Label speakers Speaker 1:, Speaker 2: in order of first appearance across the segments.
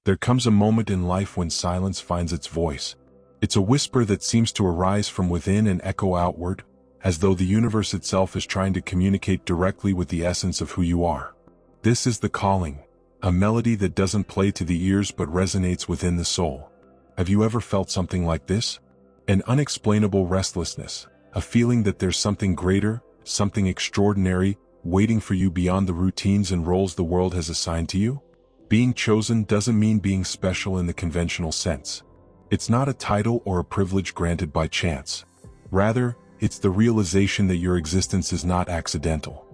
Speaker 1: There comes a moment in life when silence finds its voice. It's a whisper that seems to arise from within and echo outward, as though the universe itself is trying to communicate directly with the essence of who you are. This is the calling, a melody that doesn't play to the ears but resonates within the soul. Have you ever felt something like this? An unexplainable restlessness, a feeling that there's something greater, something extraordinary, waiting for you beyond the routines and roles the world has assigned to you? Being chosen doesn't mean being special in the conventional sense. It's not a title or a privilege granted by chance. Rather, it's the realization that your existence is not accidental.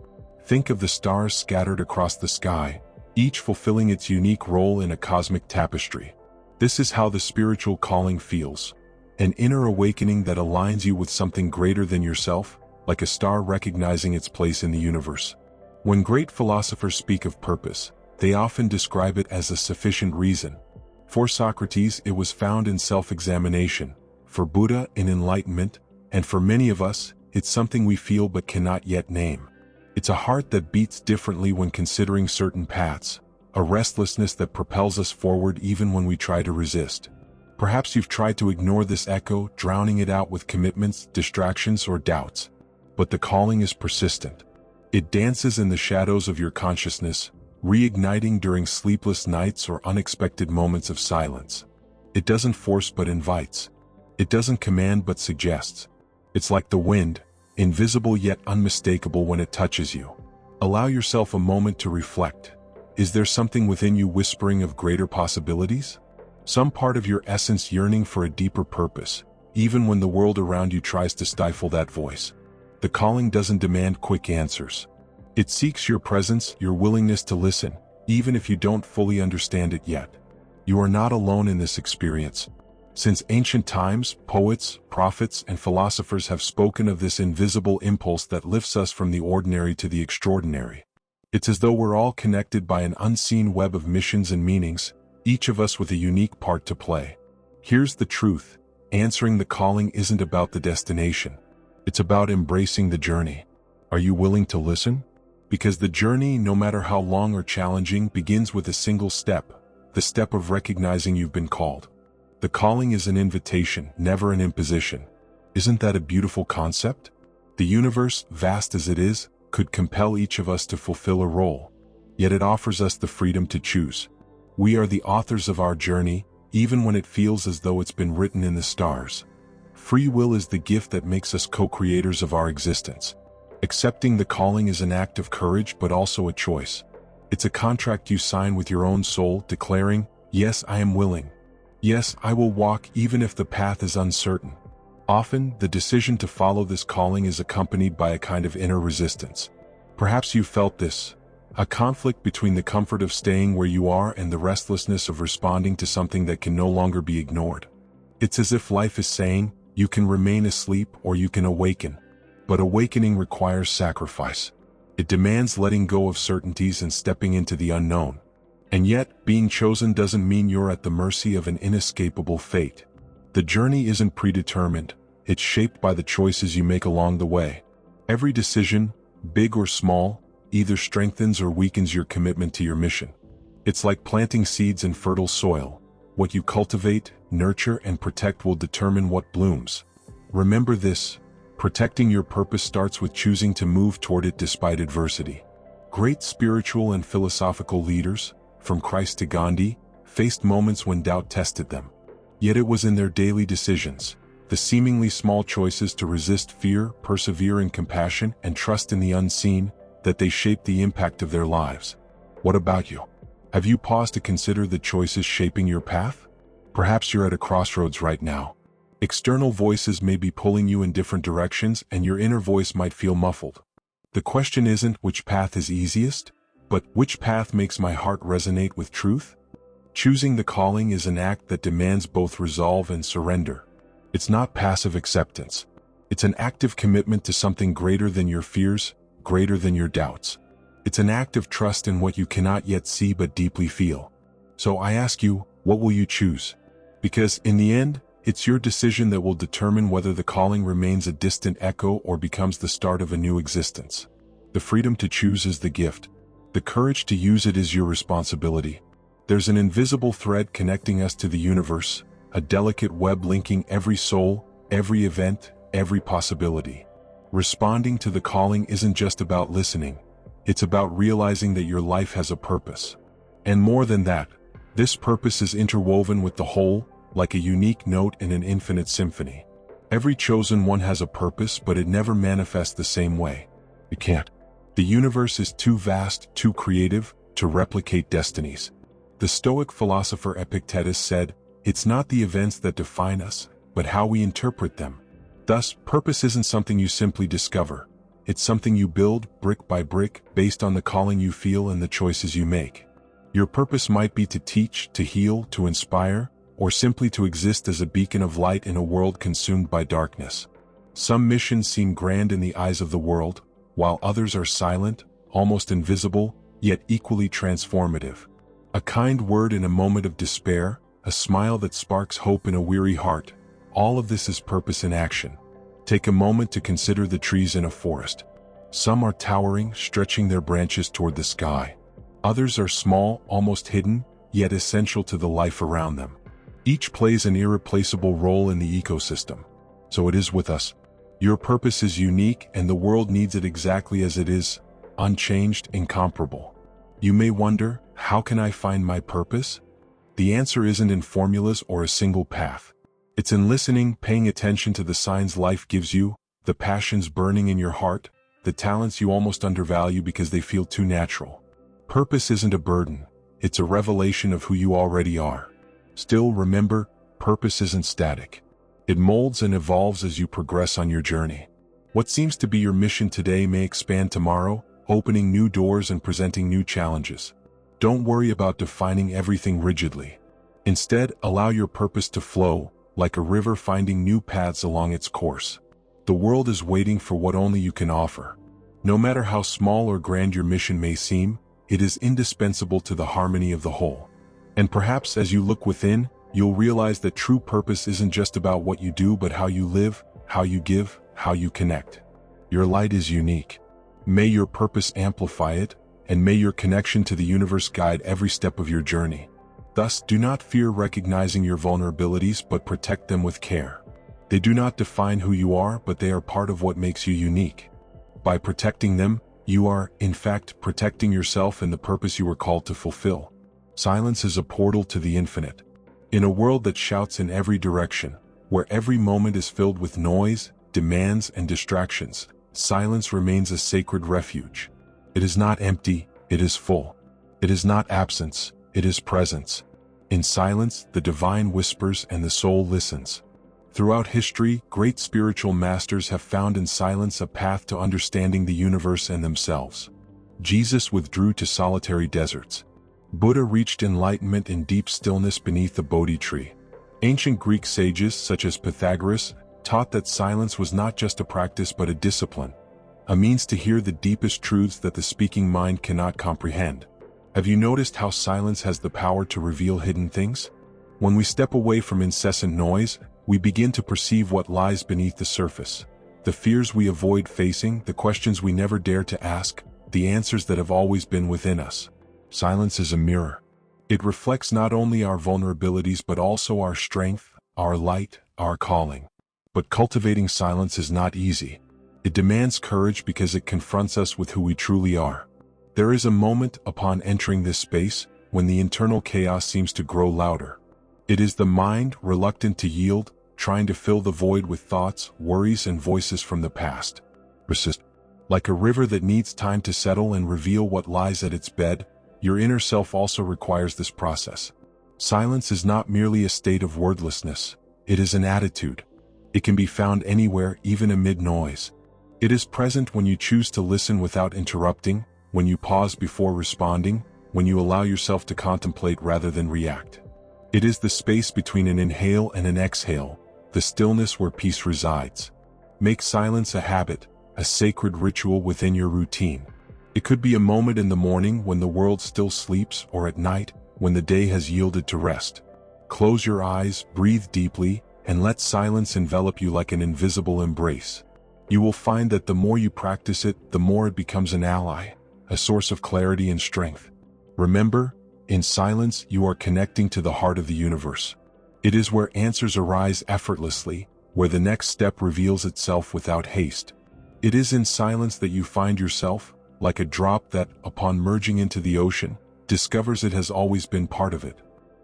Speaker 1: Think of the stars scattered across the sky, each fulfilling its unique role in a cosmic tapestry. This is how the spiritual calling feels. An inner awakening that aligns you with something greater than yourself, like a star recognizing its place in the universe. When great philosophers speak of purpose, they often describe it as a sufficient reason. For Socrates, it was found in self-examination. For Buddha, in enlightenment. And for many of us, it's something we feel but cannot yet name. It's a heart that beats differently when considering certain paths, a restlessness that propels us forward even when we try to resist. Perhaps you've tried to ignore this echo, drowning it out with commitments, distractions, or doubts. But the calling is persistent. It dances in the shadows of your consciousness, reigniting during sleepless nights or unexpected moments of silence. It doesn't force but invites. It doesn't command but suggests. It's like the wind, invisible yet unmistakable when it touches you. Allow yourself a moment to reflect. Is there something within you whispering of greater possibilities? Some part of your essence yearning for a deeper purpose, even when the world around you tries to stifle that voice? The calling doesn't demand quick answers. It seeks your presence, your willingness to listen, even if you don't fully understand it yet. You are not alone in this experience. Since ancient times, poets, prophets, and philosophers have spoken of this invisible impulse that lifts us from the ordinary to the extraordinary. It's as though we're all connected by an unseen web of missions and meanings, each of us with a unique part to play. Here's the truth: answering the calling isn't about the destination. It's about embracing the journey. Are you willing to listen? Because the journey, no matter how long or challenging, begins with a single step, the step of recognizing you've been called. The calling is an invitation, never an imposition. Isn't that a beautiful concept? The universe, vast as it is, could compel each of us to fulfill a role. Yet it offers us the freedom to choose. We are the authors of our journey, even when it feels as though it's been written in the stars. Free will is the gift that makes us co-creators of our existence. Accepting the calling is an act of courage but also a choice. It's a contract you sign with your own soul, declaring, "Yes, I am willing. Yes, I will walk even if the path is uncertain." Often, the decision to follow this calling is accompanied by a kind of inner resistance. Perhaps you've felt this, a conflict between the comfort of staying where you are and the restlessness of responding to something that can no longer be ignored. It's as if life is saying, you can remain asleep or you can awaken. But awakening requires sacrifice. It demands letting go of certainties and stepping into the unknown. And yet, being chosen doesn't mean you're at the mercy of an inescapable fate. The journey isn't predetermined, it's shaped by the choices you make along the way. Every decision, big or small, either strengthens or weakens your commitment to your mission. It's like planting seeds in fertile soil. What you cultivate, nurture, and protect will determine what blooms. Remember this: protecting your purpose starts with choosing to move toward it despite adversity. Great spiritual and philosophical leaders, from Christ to Gandhi, faced moments when doubt tested them. Yet it was in their daily decisions, the seemingly small choices to resist fear, persevere in compassion, and trust in the unseen, that they shaped the impact of their lives. What about you? Have you paused to consider the choices shaping your path? Perhaps you're at a crossroads right now. External voices may be pulling you in different directions, and your inner voice might feel muffled. The question isn't which path is easiest, but which path makes my heart resonate with truth? Choosing the calling is an act that demands both resolve and surrender. It's not passive acceptance. It's an active commitment to something greater than your fears, greater than your doubts. It's an act of trust in what you cannot yet see but deeply feel. So I ask you, what will you choose? Because in the end, it's your decision that will determine whether the calling remains a distant echo or becomes the start of a new existence. The freedom to choose is the gift. The courage to use it is your responsibility. There's an invisible thread connecting us to the universe, a delicate web linking every soul, every event, every possibility. Responding to the calling isn't just about listening. It's about realizing that your life has a purpose. And more than that, this purpose is interwoven with the whole, like a unique note in an infinite symphony. Every chosen one has a purpose, but it never manifests the same way. It can't. The universe is too vast, too creative, to replicate destinies. The Stoic philosopher Epictetus said, "It's not the events that define us, but how we interpret them." Thus, purpose isn't something you simply discover. It's something you build, brick by brick, based on the calling you feel and the choices you make. Your purpose might be to teach, to heal, to inspire, or simply to exist as a beacon of light in a world consumed by darkness. Some missions seem grand in the eyes of the world, while others are silent, almost invisible, yet equally transformative. A kind word in a moment of despair, a smile that sparks hope in a weary heart, all of this is purpose in action. Take a moment to consider the trees in a forest. Some are towering, stretching their branches toward the sky. Others are small, almost hidden, yet essential to the life around them. Each plays an irreplaceable role in the ecosystem. So it is with us. Your purpose is unique, and the world needs it exactly as it is, unchanged, incomparable. You may wonder, how can I find my purpose? The answer isn't in formulas or a single path. It's in listening, paying attention to the signs life gives you, the passions burning in your heart, the talents you almost undervalue because they feel too natural. Purpose isn't a burden, it's a revelation of who you already are. Still, remember, purpose isn't static. It molds and evolves as you progress on your journey. What seems to be your mission today may expand tomorrow, opening new doors and presenting new challenges. Don't worry about defining everything rigidly. Instead, allow your purpose to flow, like a river finding new paths along its course. The world is waiting for what only you can offer. No matter how small or grand your mission may seem, it is indispensable to the harmony of the whole. And perhaps as you look within, you'll realize that true purpose isn't just about what you do, but how you live, how you give, how you connect. Your light is unique. May your purpose amplify it, and may your connection to the universe guide every step of your journey. Thus, do not fear recognizing your vulnerabilities, but protect them with care. They do not define who you are, but they are part of what makes you unique. By protecting them, you are, in fact, protecting yourself and the purpose you were called to fulfill. Silence is a portal to the infinite. In a world that shouts in every direction, where every moment is filled with noise, demands, and distractions, silence remains a sacred refuge. It is not empty, it is full. It is not absence, it is presence. In silence, the divine whispers and the soul listens. Throughout history, great spiritual masters have found in silence a path to understanding the universe and themselves. Jesus withdrew to solitary deserts. Buddha reached enlightenment in deep stillness beneath the Bodhi tree. Ancient Greek sages, such as Pythagoras, taught that silence was not just a practice but a discipline, a means to hear the deepest truths that the speaking mind cannot comprehend. Have you noticed how silence has the power to reveal hidden things? When we step away from incessant noise, we begin to perceive what lies beneath the surface. The fears we avoid facing, the questions we never dare to ask, the answers that have always been within us. Silence is a mirror. It reflects not only our vulnerabilities but also our strength, our light, our calling. But cultivating silence is not easy. It demands courage because it confronts us with who we truly are. There is a moment upon entering this space when the internal chaos seems to grow louder. It is the mind, reluctant to yield, trying to fill the void with thoughts, worries, and voices from the past. Persist. Like a river that needs time to settle and reveal what lies at its bed, your inner self also requires this process. Silence is not merely a state of wordlessness, it is an attitude. It can be found anywhere, even amid noise. It is present when you choose to listen without interrupting, when you pause before responding, when you allow yourself to contemplate rather than react. It is the space between an inhale and an exhale, the stillness where peace resides. Make silence a habit, a sacred ritual within your routine. It could be a moment in the morning when the world still sleeps, or at night when the day has yielded to rest. Close your eyes, breathe deeply, and let silence envelop you like an invisible embrace. You will find that the more you practice it, the more it becomes an ally, a source of clarity and strength. Remember, In silence, you are connecting to the heart of the universe. It is where answers arise effortlessly, where the next step reveals itself without haste. It is in silence that you find yourself, like a drop that, upon merging into the ocean, discovers it has always been part of it.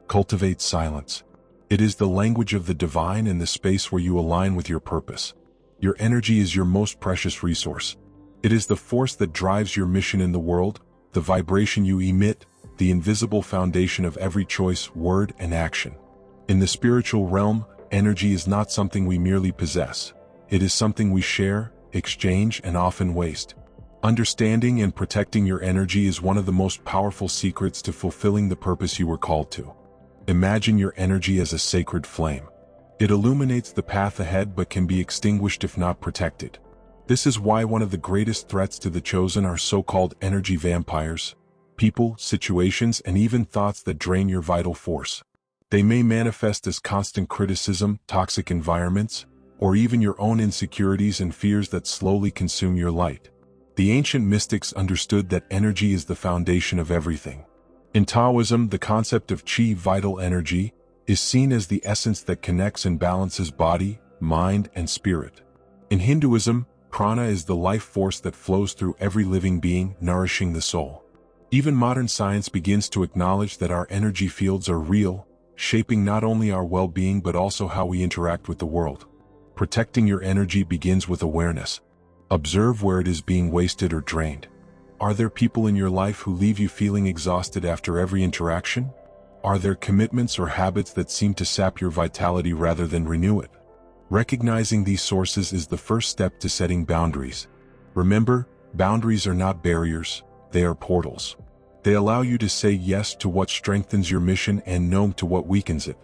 Speaker 1: Cultivate silence. It is the language of the divine and the space where you align with your purpose. Your energy is your most precious resource. It is the force that drives your mission in the world, the vibration you emit, the invisible foundation of every choice, word, and action. In the spiritual realm, energy is not something we merely possess. It is something we share, exchange, and often waste. Understanding and protecting your energy is one of the most powerful secrets to fulfilling the purpose you were called to. Imagine your energy as a sacred flame. It illuminates the path ahead but can be extinguished if not protected. This is why one of the greatest threats to the chosen are so-called energy vampires, people, situations, and even thoughts that drain your vital force. They may manifest as constant criticism, toxic environments, or even your own insecurities and fears that slowly consume your light. The ancient mystics understood that energy is the foundation of everything. In Taoism, the concept of qi, vital energy, is seen as the essence that connects and balances body, mind, and spirit. In Hinduism, prana is the life force that flows through every living being, nourishing the soul. Even modern science begins to acknowledge that our energy fields are real, shaping not only our well-being but also how we interact with the world. Protecting your energy begins with awareness. Observe where it is being wasted or drained. Are there people in your life who leave you feeling exhausted after every interaction? Are there commitments or habits that seem to sap your vitality rather than renew it? Recognizing these sources is the first step to setting boundaries. Remember, boundaries are not barriers, they are portals. They allow you to say yes to what strengthens your mission and no to what weakens it.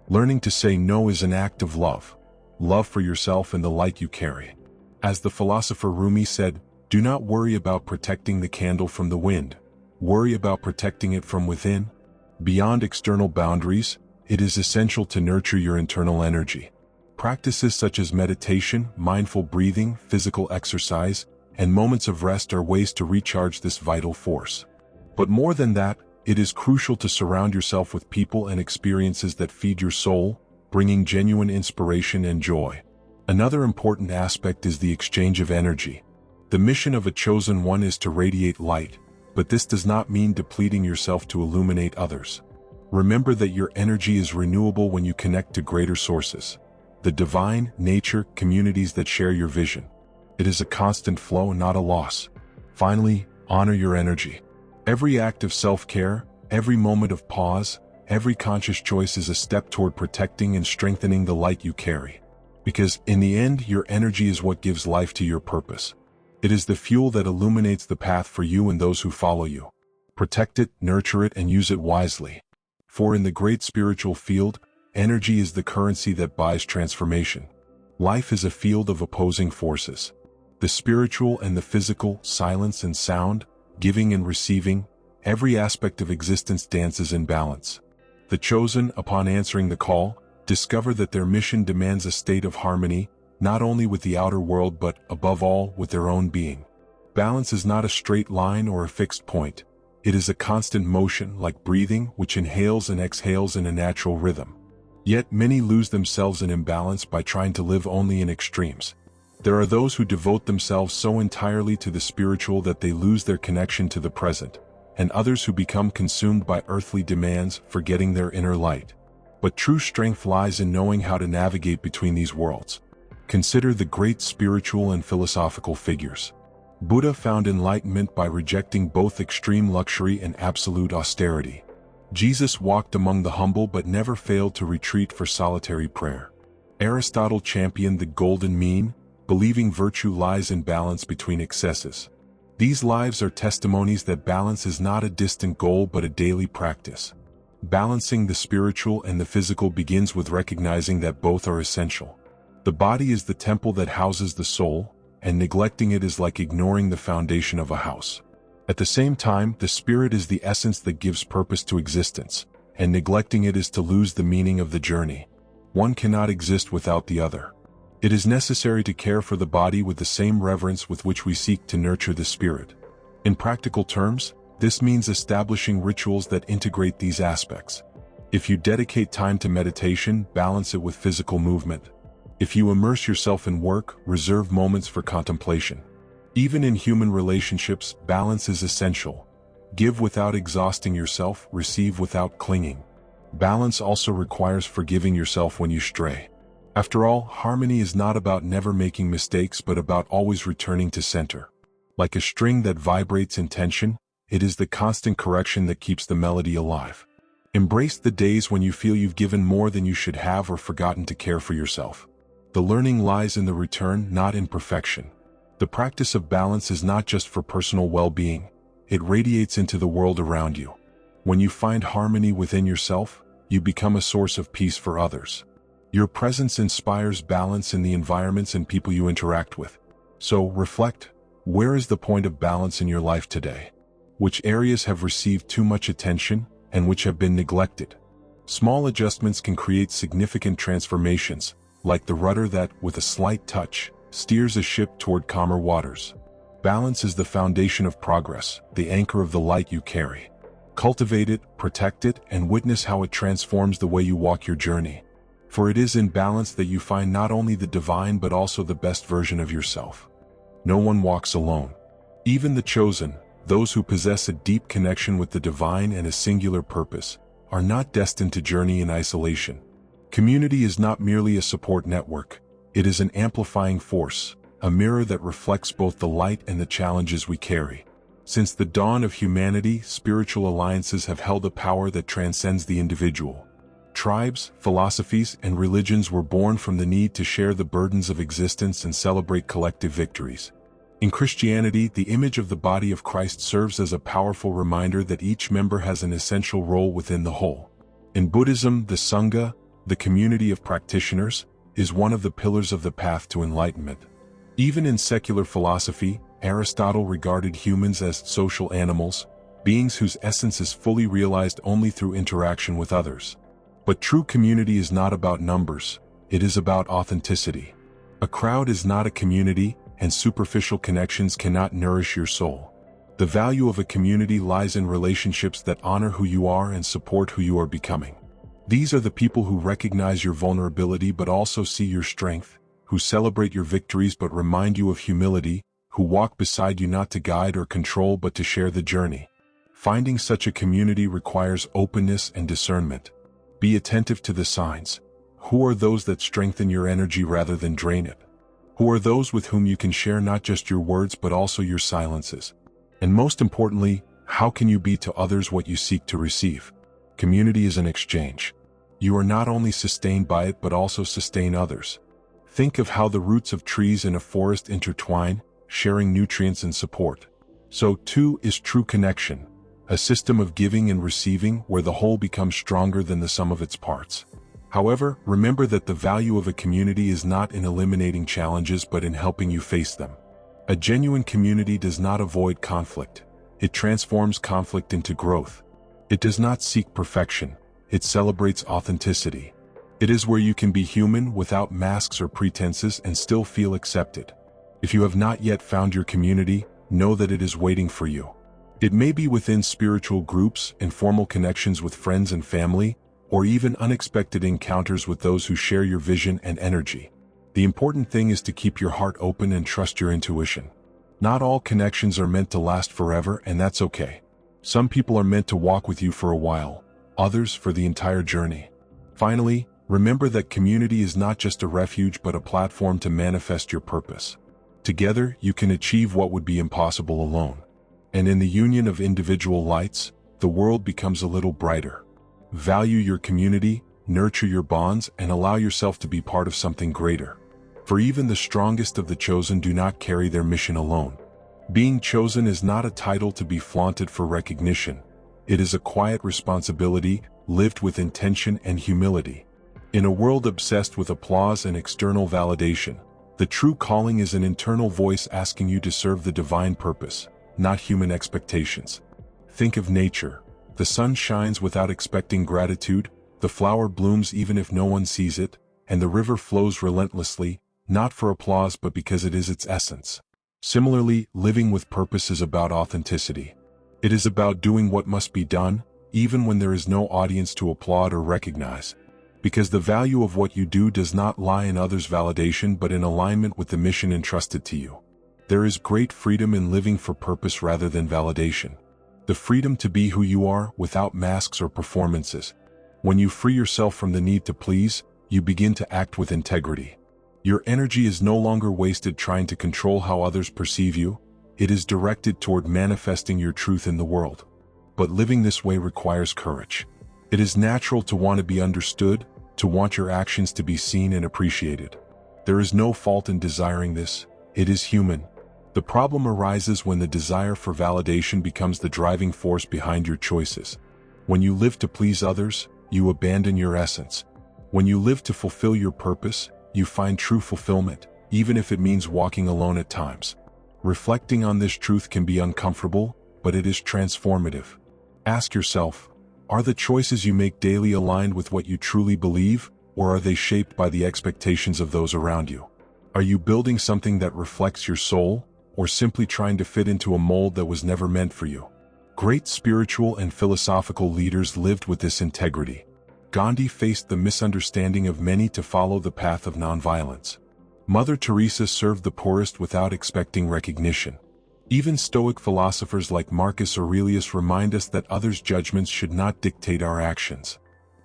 Speaker 1: Learning to say no is an act of love. Love for yourself and the light you carry. As the philosopher Rumi said, do not worry about protecting the candle from the wind. Worry about protecting it from within. Beyond external boundaries, it is essential to nurture your internal energy. Practices such as meditation, mindful breathing, physical exercise, and moments of rest are ways to recharge this vital force. But more than that, it is crucial to surround yourself with people and experiences that feed your soul, bringing genuine inspiration and joy. Another important aspect is the exchange of energy. The mission of a chosen one is to radiate light, but this does not mean depleting yourself to illuminate others. Remember that your energy is renewable when you connect to greater sources. The divine, nature, communities that share your vision. It is a constant flow, not a loss. Finally, honor your energy. Every act of self-care, every moment of pause, every conscious choice is a step toward protecting and strengthening the light you carry. Because, in the end, your energy is what gives life to your purpose. It is the fuel that illuminates the path for you and those who follow you. Protect it, nurture it, and use it wisely. For in the great spiritual field, energy is the currency that buys transformation. Life is a field of opposing forces. The spiritual and the physical, silence and sound, giving and receiving, every aspect of existence dances in balance. The chosen, upon answering the call, discover that their mission demands a state of harmony, not only with the outer world but, above all, with their own being. Balance is not a straight line or a fixed point. It is a constant motion, like breathing, which inhales and exhales in a natural rhythm. Yet many lose themselves in imbalance by trying to live only in extremes. There are those who devote themselves so entirely to the spiritual that they lose their connection to the present, and others who become consumed by earthly demands, forgetting their inner light. But true strength lies in knowing how to navigate between these worlds. Consider the great spiritual and philosophical figures. Buddha found enlightenment by rejecting both extreme luxury and absolute austerity. Jesus walked among the humble but never failed to retreat for solitary prayer. Aristotle championed the golden mean, believing virtue lies in balance between excesses. These lives are testimonies that balance is not a distant goal but a daily practice. Balancing the spiritual and the physical begins with recognizing that both are essential. The body is the temple that houses the soul, and neglecting it is like ignoring the foundation of a house. At the same time, the spirit is the essence that gives purpose to existence, and neglecting it is to lose the meaning of the journey. One cannot exist without the other. It is necessary to care for the body with the same reverence with which we seek to nurture the spirit. In practical terms, This means establishing rituals that integrate these aspects. If you dedicate time to meditation, balance it with physical movement. If you immerse yourself in work, reserve moments for contemplation. Even in human relationships, balance is essential. Give without exhausting yourself, receive without clinging. Balance also requires forgiving yourself when you stray. After all, harmony is not about never making mistakes but about always returning to center. Like a string that vibrates in tension, it is the constant correction that keeps the melody alive. Embrace the days when you feel you've given more than you should have or forgotten to care for yourself. The learning lies in the return, not in perfection. The practice of balance is not just for personal well-being. It radiates into the world around you. When you find harmony within yourself, you become a source of peace for others. Your presence inspires balance in the environments and people you interact with. So, reflect. Where is the point of balance in your life today? Which areas have received too much attention and which have been neglected? Small adjustments can create significant transformations, like the rudder that, with a slight touch, steers a ship toward calmer waters. Balance is the foundation of progress, the anchor of the light you carry. Cultivate it, protect it, and witness how it transforms the way you walk your journey. For it is in balance that you find not only the divine but also the best version of yourself. No one walks alone. Even the chosen, those who possess a deep connection with the divine and a singular purpose, are not destined to journey in isolation. Community is not merely a support network. It is an amplifying force, a mirror that reflects both the light and the challenges we carry. Since the dawn of humanity, spiritual alliances have held a power that transcends the individual. Tribes, philosophies, and religions were born from the need to share the burdens of existence and celebrate collective victories. In Christianity, the image of the body of Christ serves as a powerful reminder that each member has an essential role within the whole. In Buddhism, the Sangha, the community of practitioners, is one of the pillars of the path to enlightenment. Even in secular philosophy, Aristotle regarded humans as social animals, beings whose essence is fully realized only through interaction with others. But true community is not about numbers, it is about authenticity. A crowd is not a community, and superficial connections cannot nourish your soul. The value of a community lies in relationships that honor who you are and support who you are becoming. These are the people who recognize your vulnerability but also see your strength, who celebrate your victories but remind you of humility, who walk beside you not to guide or control but to share the journey. Finding such a community requires openness and discernment. Be attentive to the signs. Who are those that strengthen your energy rather than drain it? Who are those with whom you can share not just your words but also your silences? And most importantly, how can you be to others what you seek to receive? Community is an exchange. You are not only sustained by it but also sustain others. Think of how the roots of trees in a forest intertwine, sharing nutrients and support. So too is true connection, a system of giving and receiving where the whole becomes stronger than the sum of its parts. However, remember that the value of a community is not in eliminating challenges but in helping you face them. A genuine community does not avoid conflict. It transforms conflict into growth. It does not seek perfection. It celebrates authenticity. It is where you can be human without masks or pretenses and still feel accepted. If you have not yet found your community, know that it is waiting for you. It may be within spiritual groups, informal connections with friends and family, or even unexpected encounters with those who share your vision and energy. The important thing is to keep your heart open and trust your intuition. Not all connections are meant to last forever, and that's okay. Some people are meant to walk with you for a while, others for the entire journey. Finally, remember that community is not just a refuge but a platform to manifest your purpose. Together, you can achieve what would be impossible alone. And in the union of individual lights, the world becomes a little brighter. Value your community, nurture your bonds, and allow yourself to be part of something greater. For even the strongest of the chosen do not carry their mission alone. Being chosen is not a title to be flaunted for recognition. It is a quiet responsibility, lived with intention and humility. In a world obsessed with applause and external validation, the true calling is an internal voice asking you to serve the divine purpose, not human expectations. Think of nature. The sun shines without expecting gratitude, the flower blooms even if no one sees it, and the river flows relentlessly, not for applause but because it is its essence. Similarly, living with purpose is about authenticity. It is about doing what must be done, even when there is no audience to applaud or recognize. Because the value of what you do does not lie in others' validation but in alignment with the mission entrusted to you. There is great freedom in living for purpose rather than validation. The freedom to be who you are without masks or performances. When you free yourself from the need to please, you begin to act with integrity. Your energy is no longer wasted trying to control how others perceive you. It is directed toward manifesting your truth in the world. But living this way requires courage. It is natural to want to be understood, to want your actions to be seen and appreciated. There is no fault in desiring this. It is human. The problem arises when the desire for validation becomes the driving force behind your choices. When you live to please others, you abandon your essence. When you live to fulfill your purpose, you find true fulfillment, even if it means walking alone at times. Reflecting on this truth can be uncomfortable, but it is transformative. Ask yourself, are the choices you make daily aligned with what you truly believe, or are they shaped by the expectations of those around you? Are you building something that reflects your soul, or simply trying to fit into a mold that was never meant for you? Great spiritual and philosophical leaders lived with this integrity. Gandhi faced the misunderstanding of many to follow the path of nonviolence. Mother Teresa served the poorest without expecting recognition. Even Stoic philosophers like Marcus Aurelius remind us that others' judgments should not dictate our actions.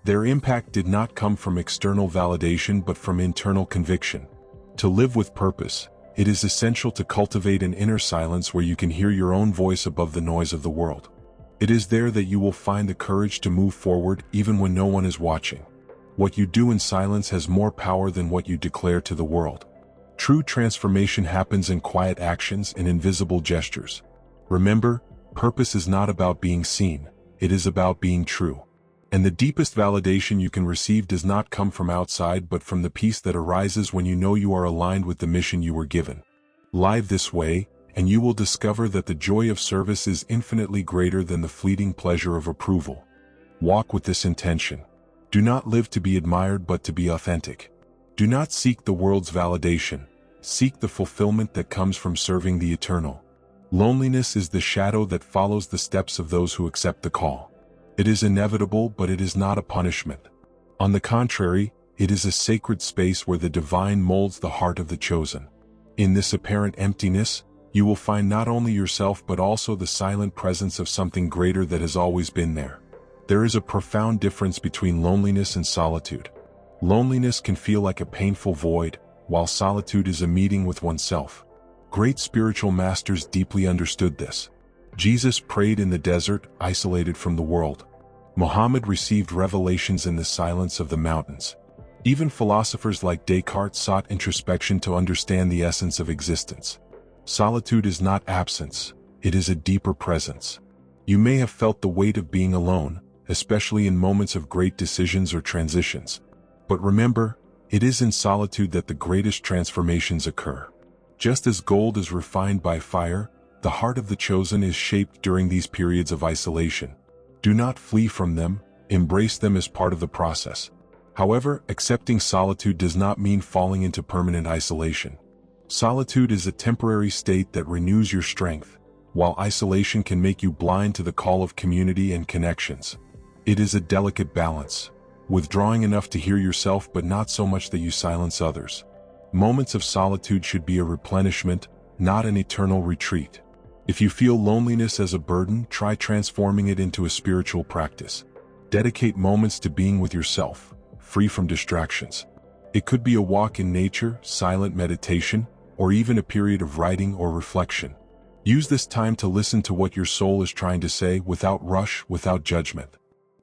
Speaker 1: Their impact did not come from external validation but from internal conviction. To live with purpose, it is essential to cultivate an inner silence where you can hear your own voice above the noise of the world. It is there that you will find the courage to move forward even when no one is watching. What you do in silence has more power than what you declare to the world. True transformation happens in quiet actions and invisible gestures. Remember, purpose is not about being seen, it is about being true. And the deepest validation you can receive does not come from outside but from the peace that arises when you know you are aligned with the mission you were given. Live this way, and you will discover that the joy of service is infinitely greater than the fleeting pleasure of approval. Walk with this intention. Do not live to be admired but to be authentic. Do not seek the world's validation. Seek the fulfillment that comes from serving the eternal. Loneliness is the shadow that follows the steps of those who accept the call. It is inevitable, but it is not a punishment. On the contrary, it is a sacred space where the divine molds the heart of the chosen. In this apparent emptiness, you will find not only yourself but also the silent presence of something greater that has always been there. There is a profound difference between loneliness and solitude. Loneliness can feel like a painful void, while solitude is a meeting with oneself. Great spiritual masters deeply understood this. Jesus prayed in the desert, isolated from the world. Muhammad received revelations in the silence of the mountains. Even philosophers like Descartes sought introspection to understand the essence of existence. Solitude is not absence, it is a deeper presence. You may have felt the weight of being alone, especially in moments of great decisions or transitions. But remember, it is in solitude that the greatest transformations occur. Just as gold is refined by fire, the heart of the chosen is shaped during these periods of isolation. Do not flee from them, embrace them as part of the process. However, accepting solitude does not mean falling into permanent isolation. Solitude is a temporary state that renews your strength, while isolation can make you blind to the call of community and connections. It is a delicate balance, withdrawing enough to hear yourself but not so much that you silence others. Moments of solitude should be a replenishment, not an eternal retreat. If you feel loneliness as a burden, try transforming it into a spiritual practice. Dedicate moments to being with yourself, free from distractions. It could be a walk in nature, silent meditation, or even a period of writing or reflection. Use this time to listen to what your soul is trying to say without rush, without judgment.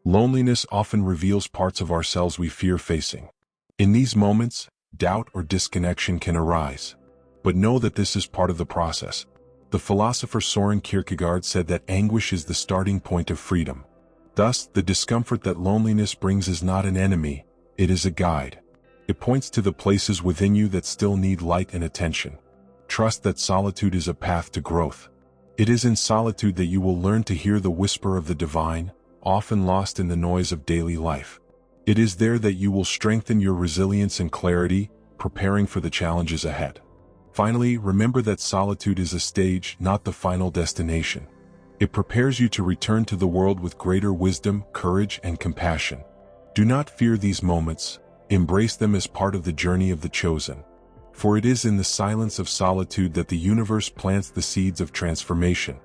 Speaker 1: Loneliness often reveals parts of ourselves we fear facing. In these moments, doubt or disconnection can arise. But know that this is part of the process. The philosopher Soren Kierkegaard said that anguish is the starting point of freedom. Thus, the discomfort that loneliness brings is not an enemy, it is a guide. It points to the places within you that still need light and attention. Trust that solitude is a path to growth. It is in solitude that you will learn to hear the whisper of the divine, often lost in the noise of daily life. It is there that you will strengthen your resilience and clarity, preparing for the challenges ahead. Finally, remember that solitude is a stage, not the final destination. It prepares you to return to the world with greater wisdom, courage, and compassion. Do not fear these moments, embrace them as part of the journey of the chosen. For it is in the silence of solitude that the universe plants the seeds of transformation.